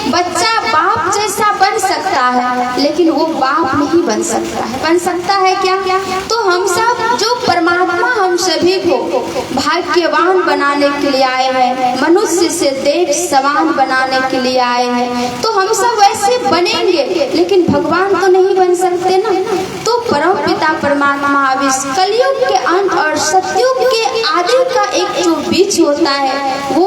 बच्चा बाप जैसा बन सकता है, लेकिन वो बाप नहीं बन सकता है। बन सकता है क्या? तो हम सब जो परमात्मा हम सभी को भाग्यवान बनाने के लिए आए हैं, मनुष्य से देव समान बनाने के लिए आए हैं, तो हम सब वैसे बनेंगे, लेकिन भगवान तो नहीं बन सकते ना। तो परम पिता परमात्मा अब इस कलयुग के अंत और सतयुग के आदि का एक जो बीच होता है, वो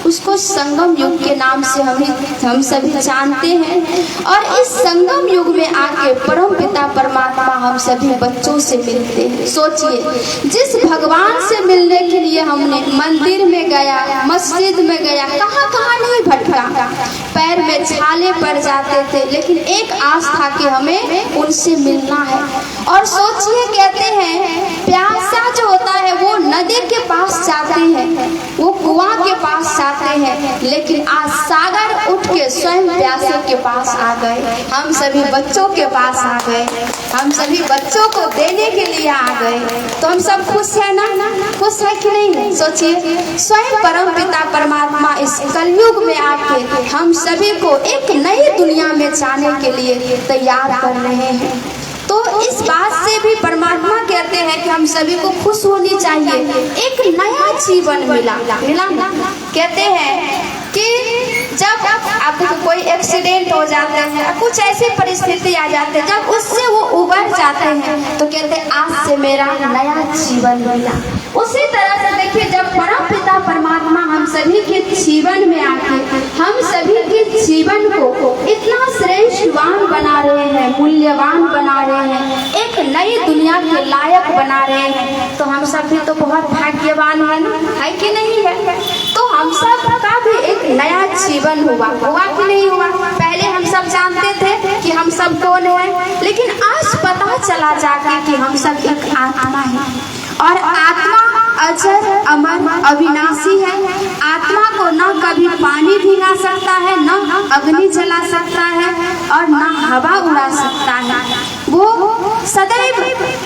उसको संगम युग के नाम से हम सभी जानते हैं। और इस संगम युग में आके परम पिता परमात्मा हम सभी बच्चों से मिलते हैं। सोचिए, जिस भगवान से मिलने के लिए हमने मंदिर में गया, मस्जिद में गया, कहाँ कहाँ नहीं भटका, पैर में छाले पड़ जाते थे, लेकिन एक आस था कि हमें उनसे मिलना है। और सोचिए, कहते हैं प्यासा जो होता है वो नदी के पास जाते हैं, वो कुआं के पास जाते हैं, लेकिन आज सागर उठ के स्वयं प्यासे के पास आ गए। हम सभी बच्चों के पास आ गए, हम सभी बच्चों को देने के लिए आ गए। तो हम सब खुश है ना? खुश है कि नहीं? सोचिए, स्वयं परम पिता परमात्मा इस कलयुग में आके हम सभी को एक नई दुनिया में जाने के लिए तैयार कर रहे हैं। तो इस बात से भी परमात्मा कहते हैं कि हम सभी को खुश होनी चाहिए। एक नया जीवन मिला ना। कहते हैं कि जब आपको कोई एक्सीडेंट हो जाता है, कुछ ऐसी परिस्थिति आ जाती है, जब उससे वो उबर जाते हैं तो कहते हैं आज से मेरा नया जीवन मिला। उसी तरह से देखिए, जब परम पिता परमात्मा हम सभी के जीवन में आके हम सभी के जीवन को इतना श्रेष्ठवान बना रहे हैं, मूल्यवान बना रहे हैं, एक नई दुनिया के लायक बना रहे हैं, तो हम सब भी तो बहुत भाग्यवान है ना, है कि नहीं है? तो हम सब का भी एक नया जीवन हुआ कि नहीं हुआ? पहले हम सब जानते थे कि हम सब कौन है, लेकिन आज पता चला जाके कि हम सब एक आत्मा है, और आत्मा अजर अमर अविनाशी है। आत्मा को न कभी पानी भिगा सकता है, न अग्नि जला सकता है, और न हवा उड़ा सकता है। वो सदैव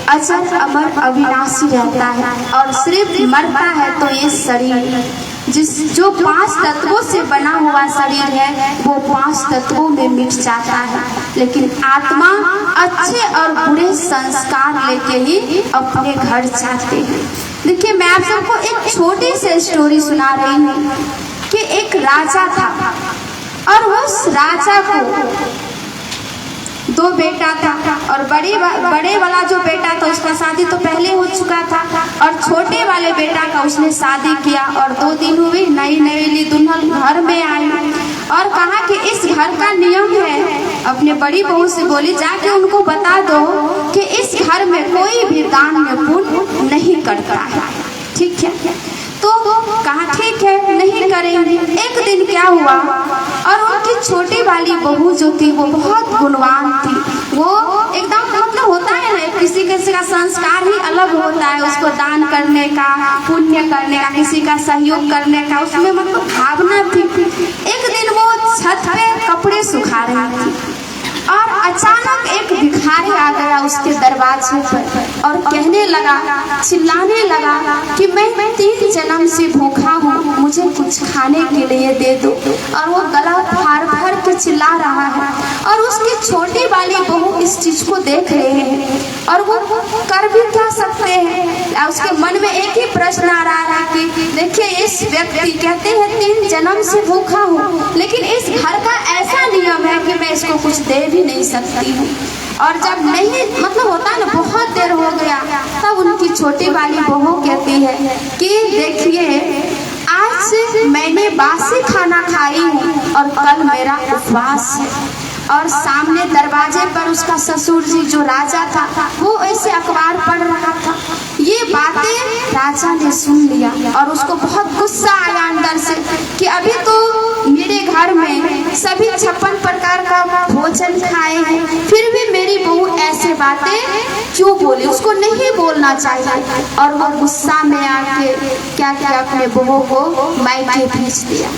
अजर अमर अविनाशी रहता है, और सिर्फ मरता है तो ये शरीर जो 5 तत्वों से बना हुआ शरीर है, वो 5 तत्वों में मिट जाता है। लेकिन आत्मा अच्छे और बुरे संस्कार लेके ही अपने घर जाते हैं। देखिए, मैं आप सबको एक छोटी सी स्टोरी सुना रही हूँ कि एक राजा था, और उस राजा को 2 बेटा था, और बड़े वाला जो बेटा था उसका शादी तो पहले हो चुका था, और छोटे वाले बेटा का उसने शादी किया, और 2 दिन हुई, नई नवेली दुल्हन घर में आई, और कहा कि इस घर का नियम है। अपने बड़ी बहू से बोली, जाके उनको बता दो कि इस घर में कोई भी दान में पुण्य नहीं करता है, ठीक है? तो कहा ठीक है, नहीं करेंगे। एक दिन क्या हुआ, और उनकी छोटी वाली बहू जो थी वो बहुत गुणवान थी। वो एकदम मतलब होता है ना, किसी का संस्कार ही अलग होता है, उसको दान करने का, पुण्य करने का, किसी का सहयोग करने का, उसमें मतलब भावना थी। एक दिन वो छत पे कपड़े सुखा रही थी, और अचानक एक भिखारी आ गया उसके दरवाजे पर, और कहने लगा, चिल्लाने लगा कि मैं 3 जन्म से भूखा हूँ, मुझे कुछ खाने के लिए दे दो। और वो गला फाड़ के चिल्ला रहा है, और उसकी छोटी वाली बहू इस चीज को देख रहे हैं, और वो कर भी क्या सकते हैं। उसके मन में एक ही प्रश्न आ रहा है कि देखिए, इस व्यक्ति कहते हैं 3 जन्म से भूखा हूँ, लेकिन इस घर का ऐसा नियम है कि मैं इसको कुछ दे भी नहीं सकती हूँ। और जब नहीं मतलब होता है ना, बहुत देर हो गया, तब उनकी छोटी वाली बहू कहती है कि देखिए, आज मैंने बासी खाना खाई हूँ, और कल मेरा उपवास है। और सामने दरवाजे पर उसका ससुर जी जो राजा था, वो ऐसे अखबार पढ़ रहा था। ये बातें राजा ने सुन लिया, और उसको बहुत गुस्सा आया अंदर से कि अभी तो मेरे घर में सभी 56 प्रकार का भोजन खाए हैं, फिर भी मेरी बहू ऐसे बातें क्यों बोली, उसको नहीं बोलना चाहिए। और वो गुस्सा में आके क्या किया, अपने बहू को मायके भेज दिया।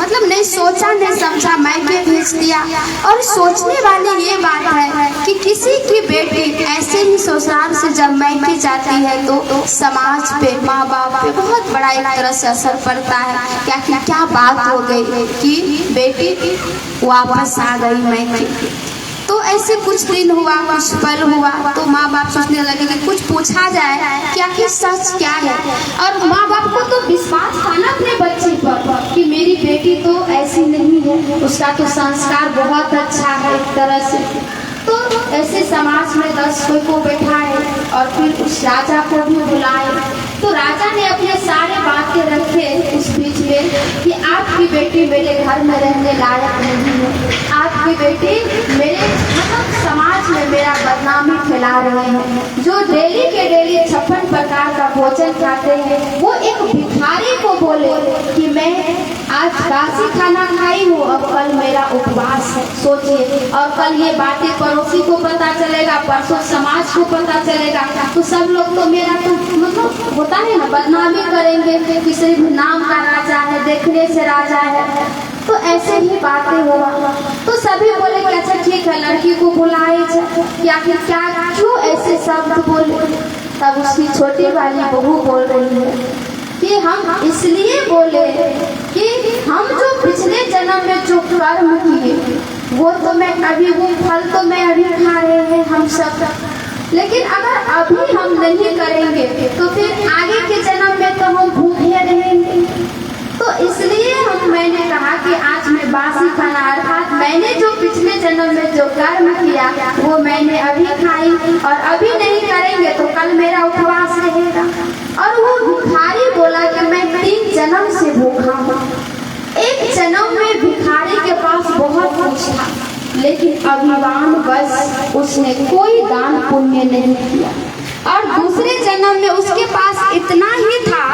मतलब नहीं सोचा नहीं समझा मायके भेज दिया। और सोचने वाली ये बात है कि किसी की बेटी ऐसे ही ससुराल से जब मायके जाती है तो समाज पे, माँ बाप पे बहुत बड़ा एक तरह से असर पड़ता है। क्या बात हो गई कि बेटी वापस आ गई मायके। तो ऐसे कुछ दिन हुआ, कुछ पल हुआ, तो माँ बाप सोचने लगे कि कुछ पूछा जाए कि आखिर सच क्या है। और माँ बाप को तो विश्वास था ना अपने बच्चे पर कि मेरी बेटी तो ऐसी नहीं है, उसका तो संस्कार बहुत अच्छा है एक तरह से। तो ऐसे समाज में 10 कोई को बैठाए और फिर उस राजा को भी बुलाए। तो राजा ने अपने सारे बातें रखे उस बीच में कि आपकी बेटी मेरे घर में रहने लायक नहीं है, आपकी बेटी मेरे समाज में मेरा बदनामी फैला रहे हैं। जो डेली के डेली 56 प्रकार का भोजन खाते हैं, वो एक भिखारी को बोले कि मैं आज बासी खाना खाई हूँ, अब कल मेरा उपवास है। सोचिए, और कल ये बातें पड़ोसी को पता चलेगा, परसों समाज को पता चलेगा, तो सब लोग तो मेरा तो मतलब होता है ना, बदनामी करेंगे कि सिर्फ नाम का राजा है, देखने से राजा है। तो ऐसे ही बातें हुआ। तो सभी बोले कि अच्छा ठीक है, लड़की को बुलाए कि आखिर क्या क्यों ऐसे शब्द बोले। तब उसकी छोटी वाली बहू बोल रही है कि हम इसलिए बोले कि हम जो पिछले जन्म में जो कर्म किए वो तो मैं अभी, वो फल तो मैं अभी खा रहे हैं हम सब, लेकिन अगर अभी हम नहीं करेंगे तो फिर आगे के जन्म में तो हम भूखे रहेंगे। तो इसलिए मैंने कहा कि आज मैं बासी खाना, अर्थात मैंने जो पिछले जन्म में जो कर्म किया वो मैंने अभी खाई, और अभी नहीं करेंगे तो कल मेरा उपवास रहेगा। और वो भिखारी बोला कि मैं 3 जन्म से भूखा हूँ। एक जन्म में भिखारी के पास बहुत कुछ था, लेकिन अभिमान बस उसने कोई दान पुण्य नहीं किया। और दूसरे जन्म में उसके पास इतना ही था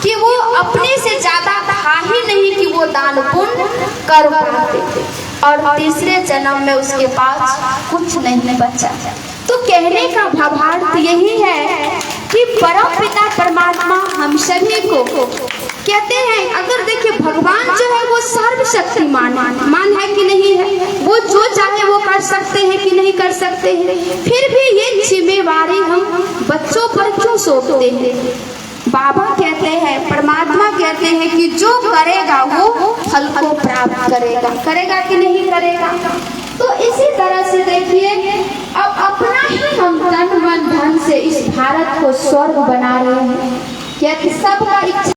कि वो अपने से ज्यादा था ही नहीं कि वो दान पुण्य कर पाते थे। और तीसरे जन्म में उसके पास कुछ नहीं बचा। तो कहने का भावार्थ यही है कि परम पिता परमात्मा हम सभी को कहते हैं, अगर देखिए भगवान जो है वो सर्वशक्तिमान है कि नहीं है, वो जो चाहे वो कर सकते हैं कि नहीं कर सकते हैं, फिर भी ये जिम्मेवारी हम बच्चों पर क्यों सौंपते हैं। बाबा कहते हैं, परमात्मा कहते हैं कि जो करेगा वो फल को प्राप्त करेगा कि नहीं करेगा। तो इसी तरह से देखिए, अब अपना ही हम तन मन धन से इस भारत को स्वर्ग बना रहे हैं। क्या सबका इच्छा